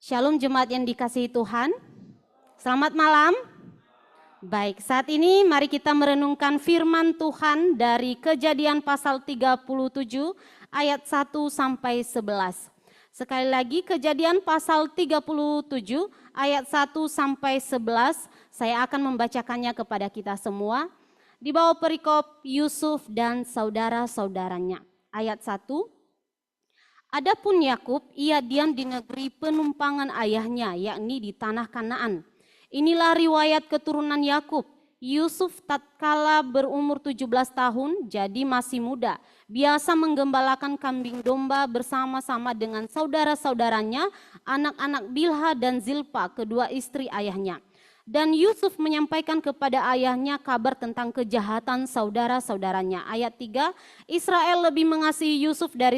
Shalom jemaat yang dikasihi Tuhan. Selamat malam. Baik, saat ini mari kita merenungkan firman Tuhan dari Kejadian pasal 37 ayat 1 sampai 11. Sekali lagi Kejadian pasal 37 ayat 1 sampai 11. Saya akan membacakannya kepada kita semua. Di bawah perikop Yusuf dan saudara-saudaranya. Ayat 1. Adapun Yakub, ia diam di negeri penumpangan ayahnya, yakni di tanah Kanaan. Inilah riwayat keturunan Yakub. Yusuf tatkala berumur 17 tahun, jadi masih muda, biasa menggembalakan kambing domba bersama-sama dengan saudara-saudaranya, anak-anak Bilha dan Zilpa, kedua istri ayahnya. Dan Yusuf menyampaikan kepada ayahnya kabar tentang kejahatan saudara-saudaranya. Ayat 3, Israel lebih mengasihi Yusuf dari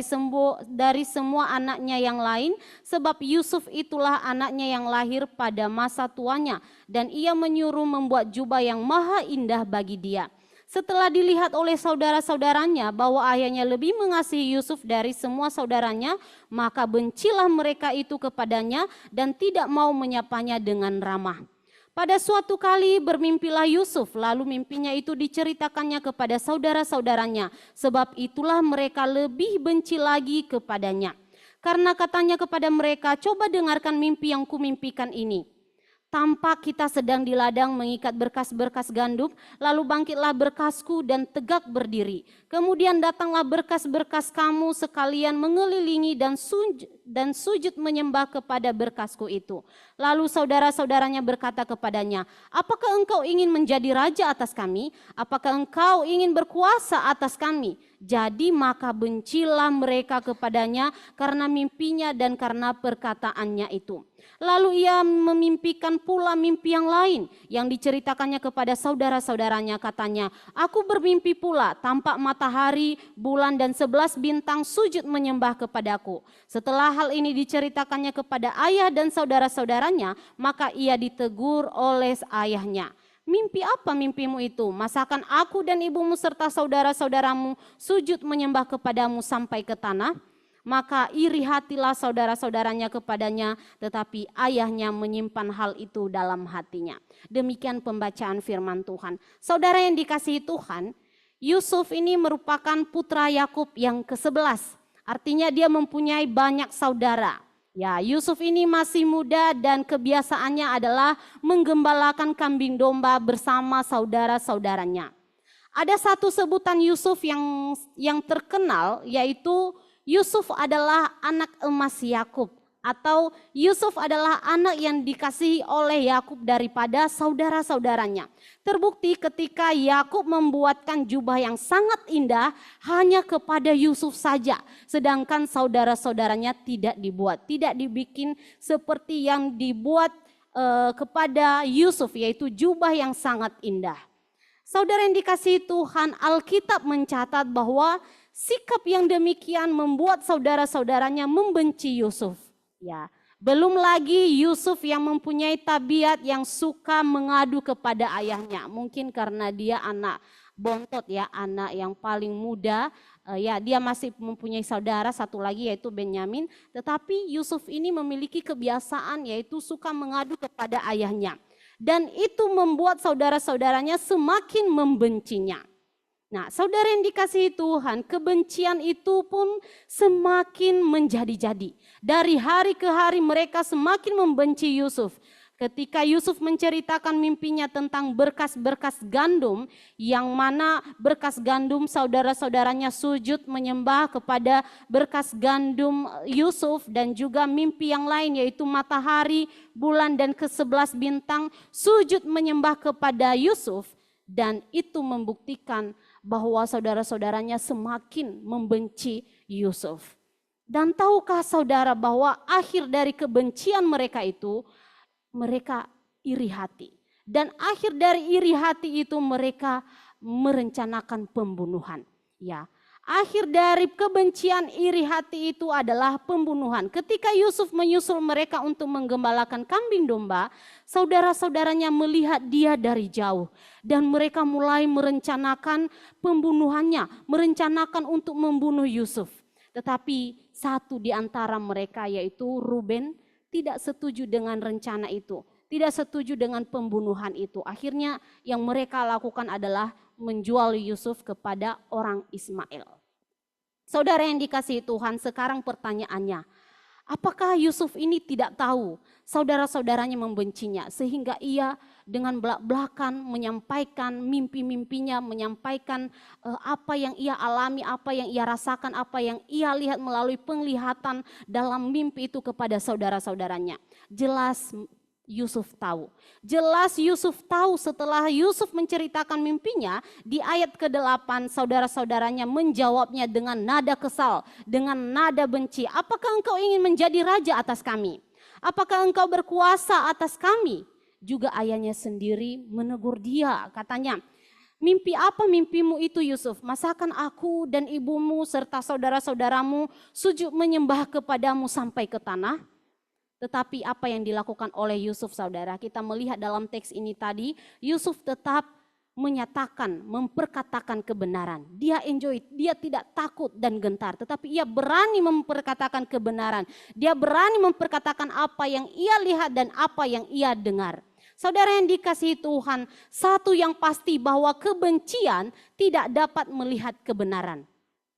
semua anaknya yang lain, sebab Yusuf itulah anaknya yang lahir pada masa tuanya, dan ia menyuruh membuat jubah yang maha indah bagi dia. Setelah dilihat oleh saudara-saudaranya bahwa ayahnya lebih mengasihi Yusuf dari semua saudaranya, maka bencilah mereka itu kepadanya dan tidak mau menyapanya dengan ramah. Pada suatu kali bermimpilah Yusuf, lalu mimpinya itu diceritakannya kepada saudara-saudaranya, sebab itulah mereka lebih benci lagi kepadanya. Karena katanya kepada mereka, coba dengarkan mimpi yang kumimpikan ini. Tampak kita sedang di ladang mengikat berkas-berkas gandum, lalu bangkitlah berkasku dan tegak berdiri. Kemudian datanglah berkas-berkas kamu sekalian mengelilingi dan sujud menyembah kepada berkasku itu. Lalu saudara-saudaranya berkata kepadanya, apakah engkau ingin menjadi raja atas kami? Apakah engkau ingin berkuasa atas kami? Jadi maka bencilah mereka kepadanya karena mimpinya dan karena perkataannya itu. Lalu ia memimpikan pula mimpi yang lain yang diceritakannya kepada saudara-saudaranya, katanya, aku bermimpi pula tampak matahari, bulan dan 11 bintang sujud menyembah kepadaku. Setelah hal ini diceritakannya kepada ayah dan saudara-saudaranya, maka ia ditegur oleh ayahnya. Mimpi apa mimpimu itu? Masakan aku dan ibumu serta saudara-saudaramu sujud menyembah kepadamu sampai ke tanah? Maka iri hatilah saudara-saudaranya kepadanya, tetapi ayahnya menyimpan hal itu dalam hatinya. Demikian pembacaan firman Tuhan. Saudara yang dikasihi Tuhan, Yusuf ini merupakan putra Yakub yang ke-11. Artinya dia mempunyai banyak saudara. Ya, Yusuf ini masih muda dan kebiasaannya adalah menggembalakan kambing domba bersama saudara-saudaranya. Ada satu sebutan Yusuf yang terkenal, yaitu Yusuf adalah anak emas Yakub, atau Yusuf adalah anak yang dikasihi oleh Yakub daripada saudara-saudaranya. Terbukti ketika Yakub membuatkan jubah yang sangat indah hanya kepada Yusuf saja, sedangkan saudara-saudaranya tidak dibikin seperti yang dibuat kepada Yusuf, yaitu jubah yang sangat indah. Saudara yang dikasihi Tuhan, Alkitab mencatat bahwa sikap yang demikian membuat saudara-saudaranya membenci Yusuf. Ya, belum lagi Yusuf yang mempunyai tabiat yang suka mengadu kepada ayahnya. Mungkin karena dia anak bontot ya, anak yang paling muda. Ya, dia masih mempunyai saudara satu lagi yaitu Benyamin. Tetapi Yusuf ini memiliki kebiasaan yaitu suka mengadu kepada ayahnya. Dan itu membuat saudara-saudaranya semakin membencinya. Nah, saudara yang dikasihi Tuhan, kebencian itu pun semakin menjadi-jadi. Dari hari ke hari mereka semakin membenci Yusuf. Ketika Yusuf menceritakan mimpinya tentang berkas-berkas gandum, yang mana berkas gandum saudara-saudaranya sujud menyembah kepada berkas gandum Yusuf, dan juga mimpi yang lain yaitu matahari, bulan dan ke-11 bintang sujud menyembah kepada Yusuf, dan itu membuktikan bahwa saudara-saudaranya semakin membenci Yusuf. Dan tahukah saudara bahwa akhir dari kebencian mereka itu, mereka iri hati. Dan akhir dari iri hati itu mereka merencanakan pembunuhan. Ya, akhir dari kebencian iri hati itu adalah pembunuhan. Ketika Yusuf menyusul mereka untuk menggembalakan kambing domba, saudara-saudaranya melihat dia dari jauh. Dan mereka mulai merencanakan pembunuhannya, merencanakan untuk membunuh Yusuf. Tetapi satu di antara mereka yaitu Ruben tidak setuju dengan rencana itu, tidak setuju dengan pembunuhan itu. Akhirnya yang mereka lakukan adalah menjual Yusuf kepada orang Ismail. Saudara yang dikasihi Tuhan, sekarang pertanyaannya, apakah Yusuf ini tidak tahu saudara-saudaranya membencinya sehingga ia dengan belak-belakan menyampaikan mimpi-mimpinya, menyampaikan apa yang ia alami, apa yang ia rasakan, apa yang ia lihat melalui penglihatan dalam mimpi itu kepada saudara-saudaranya. Jelas Yusuf tahu. Jelas Yusuf tahu setelah Yusuf menceritakan mimpinya, di ayat ke-8 saudara-saudaranya menjawabnya dengan nada kesal, dengan nada benci. Apakah engkau ingin menjadi raja atas kami? Apakah engkau berkuasa atas kami? Juga ayahnya sendiri menegur dia, katanya, mimpi apa mimpimu itu Yusuf? Masakan aku dan ibumu serta saudara-saudaramu sujud menyembah kepadamu sampai ke tanah? Tetapi apa yang dilakukan oleh Yusuf, saudara, kita melihat dalam teks ini tadi, Yusuf tetap menyatakan, memperkatakan kebenaran. Dia enjoy, dia tidak takut dan gentar, tetapi ia berani memperkatakan kebenaran. Dia berani memperkatakan apa yang ia lihat dan apa yang ia dengar. Saudara yang dikasihi Tuhan, satu yang pasti bahwa kebencian tidak dapat melihat kebenaran.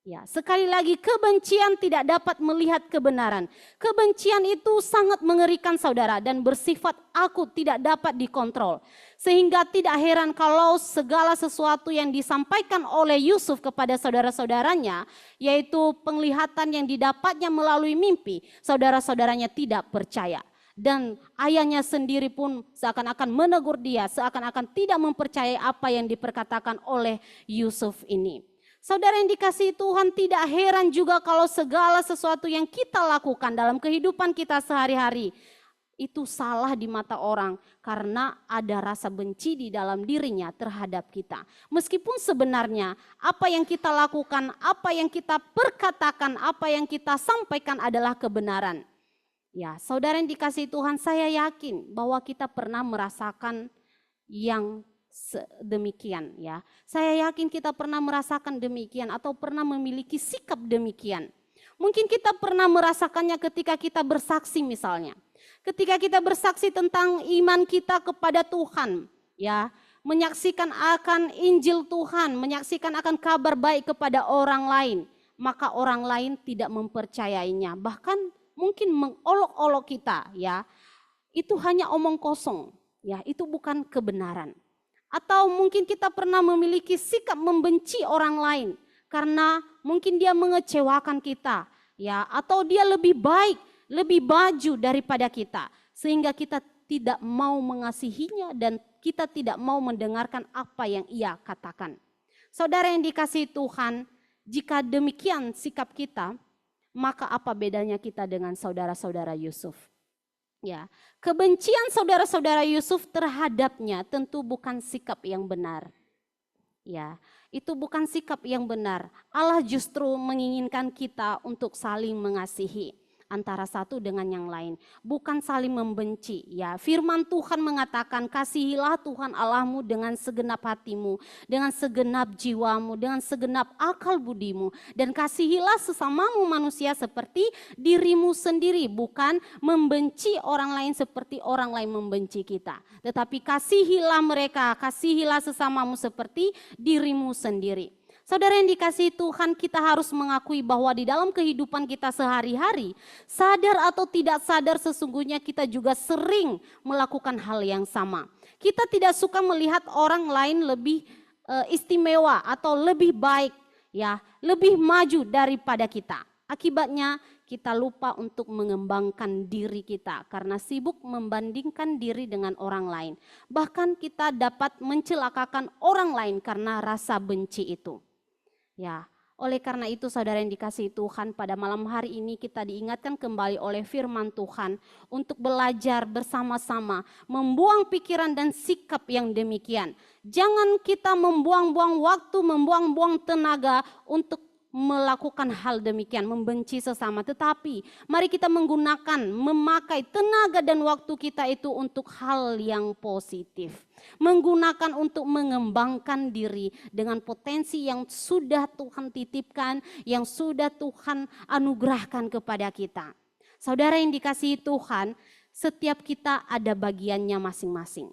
Ya, sekali lagi kebencian tidak dapat melihat kebenaran. Kebencian itu sangat mengerikan saudara dan bersifat akut, tidak dapat dikontrol. Sehingga tidak heran kalau segala sesuatu yang disampaikan oleh Yusuf kepada saudara-saudaranya, yaitu penglihatan yang didapatnya melalui mimpi, saudara-saudaranya tidak percaya. Dan ayahnya sendiri pun seakan-akan menegur dia, seakan-akan tidak mempercayai apa yang diperkatakan oleh Yusuf ini. Saudara yang dikasihi Tuhan, tidak heran juga kalau segala sesuatu yang kita lakukan dalam kehidupan kita sehari-hari itu salah di mata orang karena ada rasa benci di dalam dirinya terhadap kita. Meskipun sebenarnya apa yang kita lakukan, apa yang kita perkatakan, apa yang kita sampaikan adalah kebenaran. Ya, saudara yang dikasihi Tuhan, saya yakin bahwa kita pernah merasakan yang demikian ya. Saya yakin kita pernah merasakan demikian atau pernah memiliki sikap demikian. Mungkin kita pernah merasakannya ketika kita bersaksi misalnya. Ketika kita bersaksi tentang iman kita kepada Tuhan ya, menyaksikan akan Injil Tuhan, menyaksikan akan kabar baik kepada orang lain, maka orang lain tidak mempercayainya, bahkan mungkin mengolok-olok kita ya. Itu hanya omong kosong ya, itu bukan kebenaran. Atau mungkin kita pernah memiliki sikap membenci orang lain karena mungkin dia mengecewakan kita ya, atau dia lebih baik, lebih baju daripada kita sehingga kita tidak mau mengasihinya dan kita tidak mau mendengarkan apa yang ia katakan. Saudara yang dikasihi Tuhan, jika demikian sikap kita, maka apa bedanya kita dengan saudara-saudara Yusuf? Ya, kebencian saudara-saudara Yusuf terhadapnya tentu bukan sikap yang benar. Ya, itu bukan sikap yang benar. Allah justru menginginkan kita untuk saling mengasihi antara satu dengan yang lain, bukan saling membenci. Ya, firman Tuhan mengatakan, kasihilah Tuhan Allahmu dengan segenap hatimu, dengan segenap jiwamu, dengan segenap akal budimu, dan kasihilah sesamamu manusia seperti dirimu sendiri, bukan membenci orang lain seperti orang lain membenci kita. Tetapi kasihilah mereka, kasihilah sesamamu seperti dirimu sendiri. Saudara yang dikasihi Tuhan, kita harus mengakui bahwa di dalam kehidupan kita sehari-hari, sadar atau tidak sadar sesungguhnya kita juga sering melakukan hal yang sama. Kita tidak suka melihat orang lain lebih istimewa atau lebih baik, ya, lebih maju daripada kita. Akibatnya kita lupa untuk mengembangkan diri kita karena sibuk membandingkan diri dengan orang lain. Bahkan kita dapat mencelakakan orang lain karena rasa benci itu. Ya, oleh karena itu saudara yang dikasihi Tuhan, pada malam hari ini kita diingatkan kembali oleh firman Tuhan untuk belajar bersama-sama membuang pikiran dan sikap yang demikian. Jangan kita membuang-buang waktu, membuang-buang tenaga untuk melakukan hal demikian, membenci sesama. Tetapi mari kita memakai tenaga dan waktu kita itu untuk hal yang positif. Menggunakan untuk mengembangkan diri dengan potensi yang sudah Tuhan titipkan, yang sudah Tuhan anugerahkan kepada kita. Saudara yang dikasihi Tuhan, setiap kita ada bagiannya masing-masing.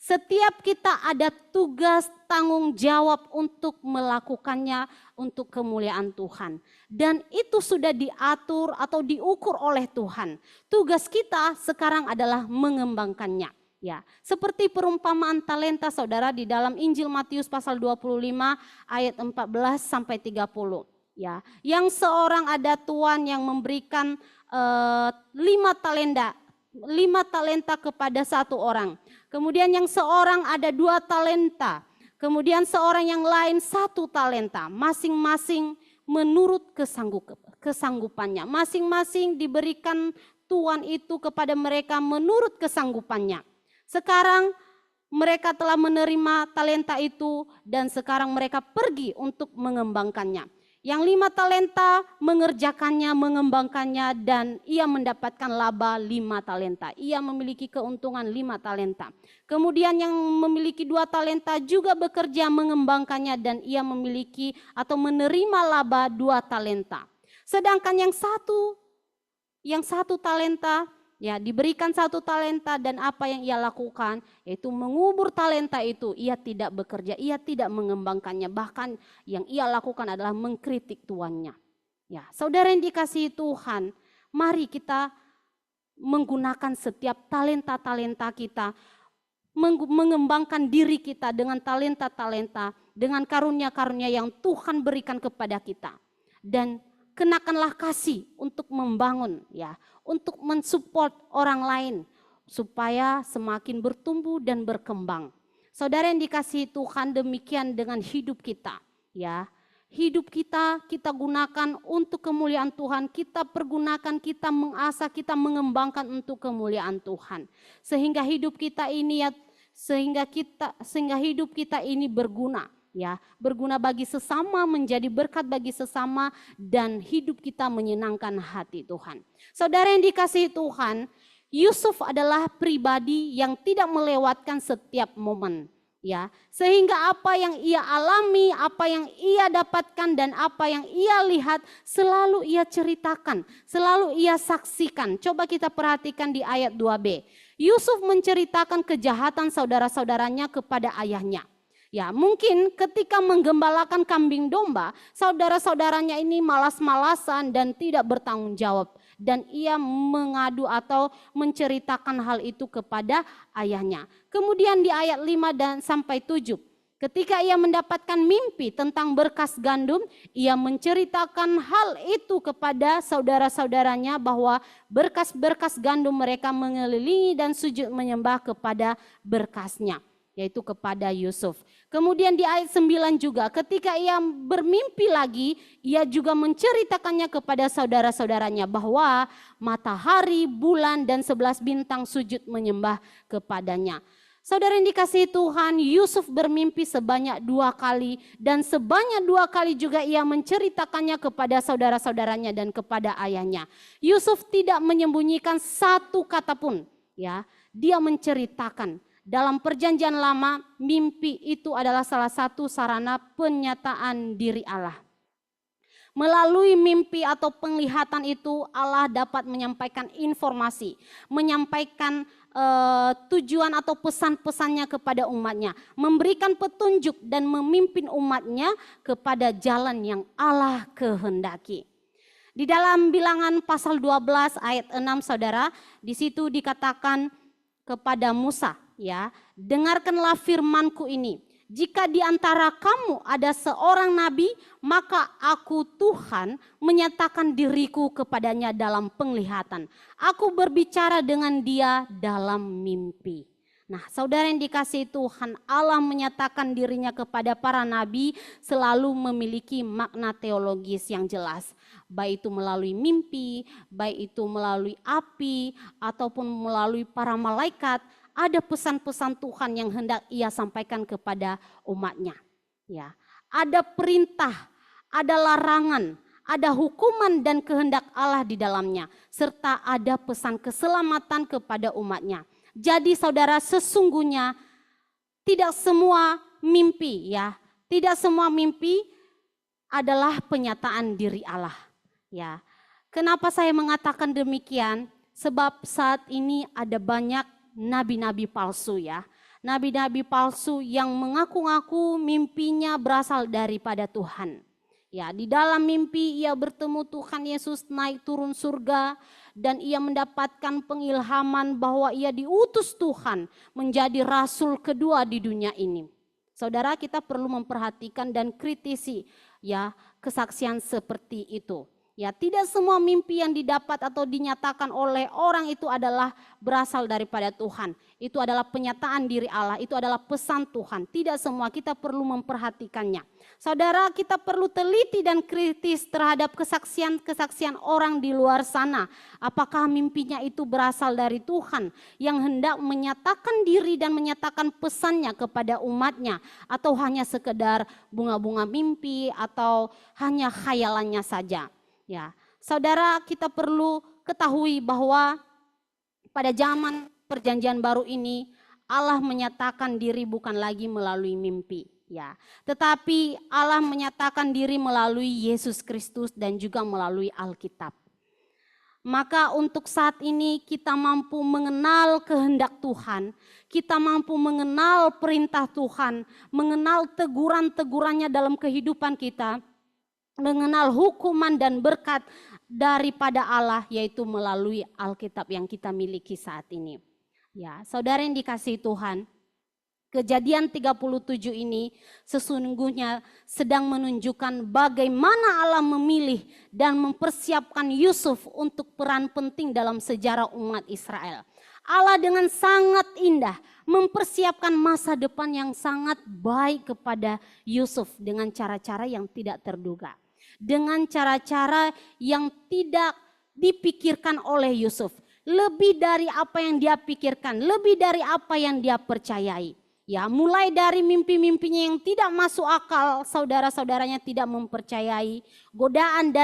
Setiap kita ada tugas tanggung jawab untuk melakukannya untuk kemuliaan Tuhan. Dan itu sudah diatur atau diukur oleh Tuhan. Tugas kita sekarang adalah mengembangkannya. Ya, seperti perumpamaan talenta saudara di dalam Injil Matius pasal 25 ayat 14 sampai 30. Ya, yang seorang ada tuan yang memberikan 5 talenta kepada satu orang. Kemudian yang seorang ada 2 talenta. Kemudian seorang yang lain 1 talenta. Masing-masing menurut kesanggupannya. Masing-masing diberikan tuan itu kepada mereka menurut kesanggupannya. Sekarang mereka telah menerima talenta itu dan sekarang mereka pergi untuk mengembangkannya. Yang 5 talenta mengerjakannya, mengembangkannya dan ia mendapatkan laba 5 talenta. Ia memiliki keuntungan 5 talenta. Kemudian yang memiliki 2 talenta juga bekerja mengembangkannya dan ia memiliki atau menerima laba 2 talenta. Sedangkan yang satu talenta, ya diberikan 1 talenta dan apa yang ia lakukan yaitu mengubur talenta itu. Ia tidak bekerja, ia tidak mengembangkannya. Bahkan yang ia lakukan adalah mengkritik tuannya. Ya, saudara yang dikasihi Tuhan, mari kita menggunakan setiap talenta-talenta kita, mengembangkan diri kita dengan talenta-talenta, dengan karunia-karunia yang Tuhan berikan kepada kita. Dan kenakanlah kasih untuk membangun, ya, untuk mensupport orang lain supaya semakin bertumbuh dan berkembang. Saudara yang dikasihi Tuhan, demikian dengan hidup kita, ya. Hidup kita gunakan untuk kemuliaan Tuhan, kita pergunakan, kita mengasah, kita mengembangkan untuk kemuliaan Tuhan. Sehingga hidup kita ini hidup kita ini berguna. Ya, berguna bagi sesama, menjadi berkat bagi sesama dan hidup kita menyenangkan hati Tuhan. Saudara yang dikasihi Tuhan, Yusuf adalah pribadi yang tidak melewatkan setiap momen, ya. Sehingga apa yang ia alami, apa yang ia dapatkan dan apa yang ia lihat selalu ia ceritakan, selalu ia saksikan. Coba kita perhatikan di ayat 2b. Yusuf menceritakan kejahatan saudara-saudaranya kepada ayahnya. Ya, mungkin ketika menggembalakan kambing domba, saudara-saudaranya ini malas-malasan dan tidak bertanggung jawab. Dan ia mengadu atau menceritakan hal itu kepada ayahnya. Kemudian di ayat 5 dan sampai 7. Ketika ia mendapatkan mimpi tentang berkas gandum, ia menceritakan hal itu kepada saudara-saudaranya bahwa berkas-berkas gandum mereka mengelilingi dan sujud menyembah kepada berkasnya, yaitu kepada Yusuf. Kemudian di ayat 9 juga ketika ia bermimpi lagi, ia juga menceritakannya kepada saudara-saudaranya bahwa matahari, bulan dan 11 bintang sujud menyembah kepadanya. Saudara yang dikasihi Tuhan, Yusuf bermimpi sebanyak 2 kali dan sebanyak 2 kali juga ia menceritakannya kepada saudara-saudaranya dan kepada ayahnya. Yusuf tidak menyembunyikan satu kata pun, ya. Dia menceritakan. Dalam perjanjian lama, mimpi itu adalah salah satu sarana penyataan diri Allah. Melalui mimpi atau penglihatan itu Allah dapat menyampaikan informasi, menyampaikan tujuan atau pesan-pesannya kepada umatnya, memberikan petunjuk dan memimpin umatnya kepada jalan yang Allah kehendaki. Di dalam Bilangan pasal 12 ayat 6 saudara, di situ dikatakan kepada Musa, ya, dengarkanlah firmanku ini. Jika di antara kamu ada seorang nabi, maka aku Tuhan menyatakan diriku kepadanya dalam penglihatan. Aku berbicara dengan dia dalam mimpi. Nah, saudara yang dikasihi Tuhan, Allah menyatakan dirinya kepada para nabi selalu memiliki makna teologis yang jelas. Baik itu melalui mimpi, baik itu melalui api, ataupun melalui para malaikat. Ada pesan-pesan Tuhan yang hendak ia sampaikan kepada umatnya. Ya, ada perintah, ada larangan, ada hukuman dan kehendak Allah di dalamnya. Serta ada pesan keselamatan kepada umatnya. Jadi saudara, sesungguhnya tidak semua mimpi, ya, tidak semua mimpi adalah penyataan diri Allah. Ya, Kenapa saya mengatakan demikian? Sebab saat ini ada banyak nabi-nabi palsu ya. Nabi-nabi palsu yang mengaku-ngaku mimpinya berasal daripada Tuhan. Ya, di dalam mimpi ia bertemu Tuhan Yesus naik turun surga dan ia mendapatkan pengilhaman bahwa ia diutus Tuhan menjadi rasul kedua di dunia ini. Saudara, kita perlu memperhatikan dan kritisi ya kesaksian seperti itu. Ya, tidak semua mimpi yang didapat atau dinyatakan oleh orang itu adalah berasal daripada Tuhan. Itu adalah penyataan diri Allah, itu adalah pesan Tuhan. Tidak semua, kita perlu memperhatikannya. Saudara, kita perlu teliti dan kritis terhadap kesaksian-kesaksian orang di luar sana. Apakah mimpinya itu berasal dari Tuhan yang hendak menyatakan diri dan menyatakan pesannya kepada umatnya, atau hanya sekedar bunga-bunga mimpi atau hanya khayalannya saja. Ya, saudara, kita perlu ketahui bahwa pada zaman perjanjian baru ini Allah menyatakan diri bukan lagi melalui mimpi, ya, tetapi Allah menyatakan diri melalui Yesus Kristus dan juga melalui Alkitab. Maka untuk saat ini kita mampu mengenal kehendak Tuhan, kita mampu mengenal perintah Tuhan, mengenal teguran-tegurannya dalam kehidupan kita, mengenal hukuman dan berkat daripada Allah, yaitu melalui Alkitab yang kita miliki saat ini. Ya, saudara yang dikasihi Tuhan, Kejadian 37 ini sesungguhnya sedang menunjukkan bagaimana Allah memilih dan mempersiapkan Yusuf untuk peran penting dalam sejarah umat Israel. Allah dengan sangat indah mempersiapkan masa depan yang sangat baik kepada Yusuf dengan cara-cara yang tidak terduga. Dengan cara-cara yang tidak dipikirkan oleh Yusuf. Lebih dari apa yang dia pikirkan, lebih dari apa yang dia percayai. Ya, mulai dari mimpi-mimpinya yang tidak masuk akal, saudara-saudaranya tidak mempercayai. Godaan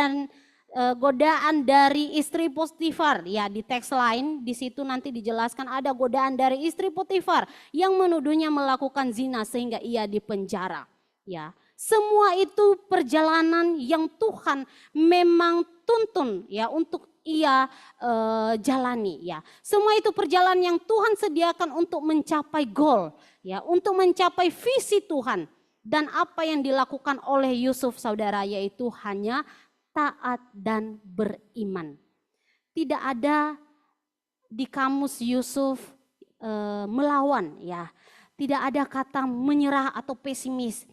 dari istri Potifar, ya di teks lain di situ nanti dijelaskan ada godaan dari istri Potifar yang menuduhnya melakukan zina sehingga ia dipenjara. Ya. Semua itu perjalanan yang Tuhan memang tuntun ya untuk ia jalani ya. Semua itu perjalanan yang Tuhan sediakan untuk mencapai goal ya, untuk mencapai visi Tuhan. Dan apa yang dilakukan oleh Yusuf saudara yaitu hanya taat dan beriman. Tidak ada di kamus Yusuf melawan ya. Tidak ada kata menyerah atau pesimis.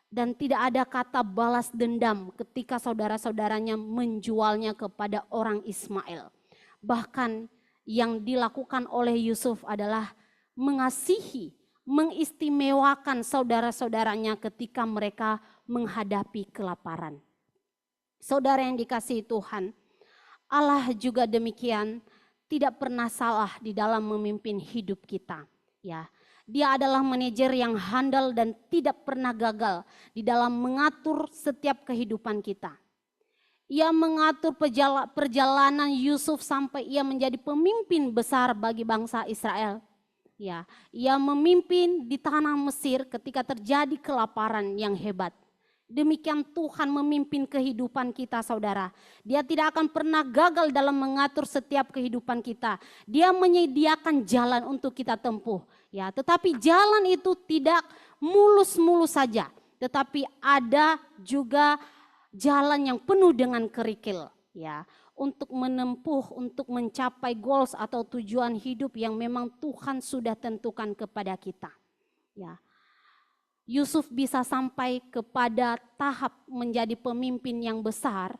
Dan tidak ada kata balas dendam ketika saudara-saudaranya menjualnya kepada orang Ismail. Bahkan yang dilakukan oleh Yusuf adalah mengasihi, mengistimewakan saudara-saudaranya ketika mereka menghadapi kelaparan. Saudara yang dikasihi Tuhan, Allah juga demikian tidak pernah salah di dalam memimpin hidup kita. Ya. Dia adalah manajer yang handal dan tidak pernah gagal di dalam mengatur setiap kehidupan kita. Ia mengatur perjalanan Yusuf sampai ia menjadi pemimpin besar bagi bangsa Israel. Ya, ia memimpin di tanah Mesir ketika terjadi kelaparan yang hebat. Demikian Tuhan memimpin kehidupan kita saudara. Dia tidak akan pernah gagal dalam mengatur setiap kehidupan kita. Dia menyediakan jalan untuk kita tempuh. Ya, tetapi jalan itu tidak mulus-mulus saja. Tetapi ada juga jalan yang penuh dengan kerikil. Ya, untuk menempuh, untuk mencapai goals atau tujuan hidup yang memang Tuhan sudah tentukan kepada kita. Ya. Yusuf bisa sampai kepada tahap menjadi pemimpin yang besar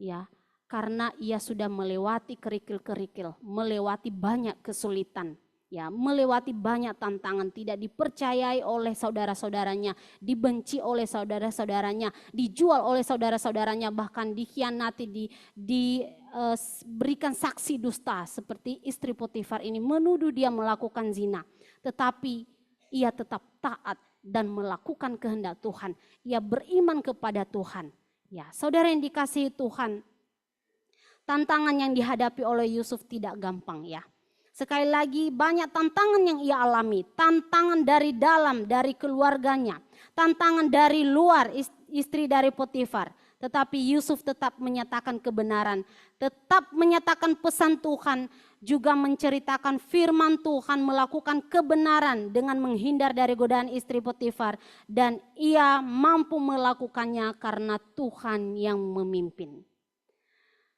ya karena ia sudah melewati kerikil-kerikil, melewati banyak kesulitan, ya, melewati banyak tantangan, tidak dipercayai oleh saudara-saudaranya, dibenci oleh saudara-saudaranya, dijual oleh saudara-saudaranya, bahkan dikhianati, diberikan saksi dusta seperti istri Potifar ini menuduh dia melakukan zina, tetapi ia tetap taat dan melakukan kehendak Tuhan. Ia beriman kepada Tuhan. Ya, saudara yang dikasihi Tuhan, tantangan yang dihadapi oleh Yusuf tidak gampang ya. Sekali lagi banyak tantangan yang ia alami. Tantangan dari dalam, dari keluarganya. Tantangan dari luar, istri dari Potifar. tetapi Yusuf tetap menyatakan kebenaran, tetap menyatakan pesan Tuhan, juga menceritakan firman Tuhan, melakukan kebenaran dengan menghindar dari godaan istri Potifar, dan ia mampu melakukannya karena Tuhan yang memimpin.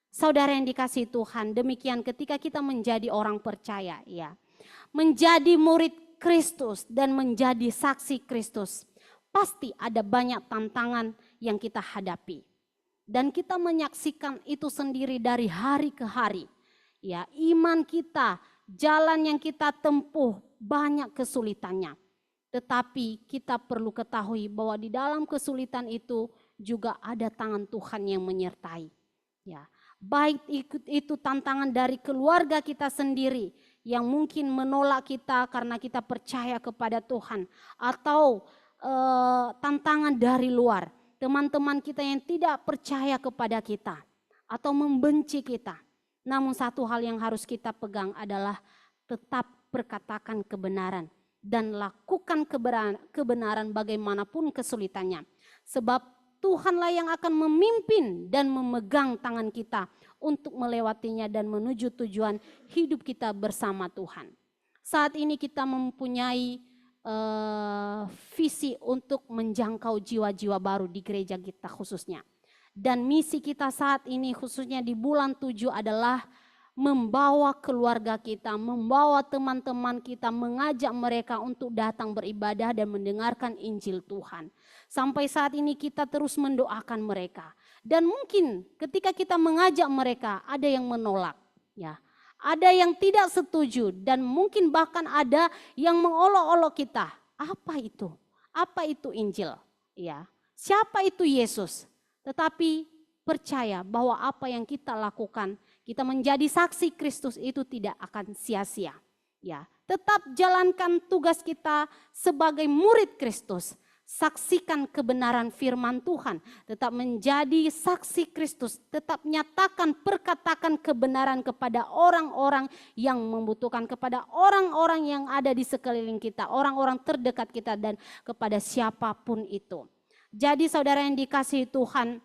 Saudara yang dikasihi Tuhan, demikian ketika kita menjadi orang percaya, ya, menjadi murid Kristus dan menjadi saksi Kristus, pasti ada banyak tantangan yang kita hadapi. Dan kita menyaksikan itu sendiri dari hari ke hari. Ya, iman kita, jalan yang kita tempuh banyak kesulitannya. Tetapi kita perlu ketahui bahwa di dalam kesulitan itu juga ada tangan Tuhan yang menyertai. Ya, baik itu tantangan dari keluarga kita sendiri yang mungkin menolak kita karena kita percaya kepada Tuhan, atau tantangan dari luar, teman-teman kita yang tidak percaya kepada kita atau membenci kita. Namun satu hal yang harus kita pegang adalah tetap perkatakan kebenaran dan lakukan kebenaran bagaimanapun kesulitannya. Sebab Tuhanlah yang akan memimpin dan memegang tangan kita untuk melewatinya dan menuju tujuan hidup kita bersama Tuhan. Saat ini kita mempunyai visi untuk menjangkau jiwa-jiwa baru di gereja kita khususnya. Dan misi kita saat ini khususnya di bulan 7 adalah membawa keluarga kita, membawa teman-teman kita, mengajak mereka untuk datang beribadah dan mendengarkan Injil Tuhan. Sampai saat ini kita terus mendoakan mereka. Dan mungkin ketika kita mengajak mereka ada yang menolak, ya. Ada yang tidak setuju dan mungkin bahkan ada yang mengolok-olok kita. Apa itu? Apa itu Injil? Ya. Siapa itu Yesus? Tetapi percaya bahwa apa yang kita lakukan, kita menjadi saksi Kristus itu tidak akan sia-sia. Ya. Tetap jalankan tugas kita sebagai murid Kristus. Saksikan kebenaran firman Tuhan, tetap menjadi saksi Kristus, tetap nyatakan, perkatakan kebenaran kepada orang-orang yang membutuhkan, kepada orang-orang yang ada di sekeliling kita, orang-orang terdekat kita, dan kepada siapapun itu. Jadi saudara yang dikasihi Tuhan,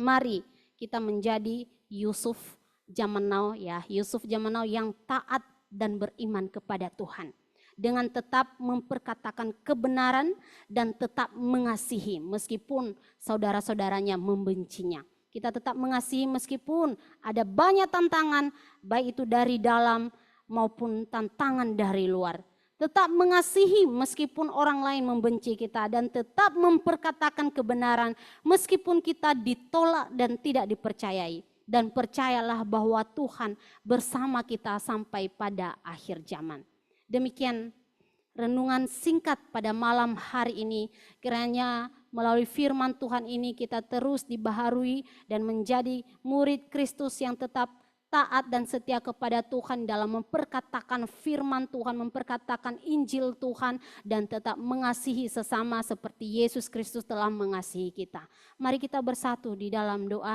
mari kita menjadi Yusuf zaman now, ya, Yusuf zaman now yang taat dan beriman kepada Tuhan. Dengan tetap memperkatakan kebenaran dan tetap mengasihi meskipun saudara-saudaranya membencinya. Kita tetap mengasihi meskipun ada banyak tantangan, baik itu dari dalam maupun tantangan dari luar. Tetap mengasihi meskipun orang lain membenci kita, dan tetap memperkatakan kebenaran meskipun kita ditolak dan tidak dipercayai. Dan percayalah bahwa Tuhan bersama kita sampai pada akhir zaman. Demikian renungan singkat pada malam hari ini. Kiranya melalui firman Tuhan ini kita terus dibaharui dan menjadi murid Kristus yang tetap taat dan setia kepada Tuhan dalam memperkatakan firman Tuhan, memperkatakan Injil Tuhan, dan tetap mengasihi sesama seperti Yesus Kristus telah mengasihi kita. Mari kita bersatu di dalam doa.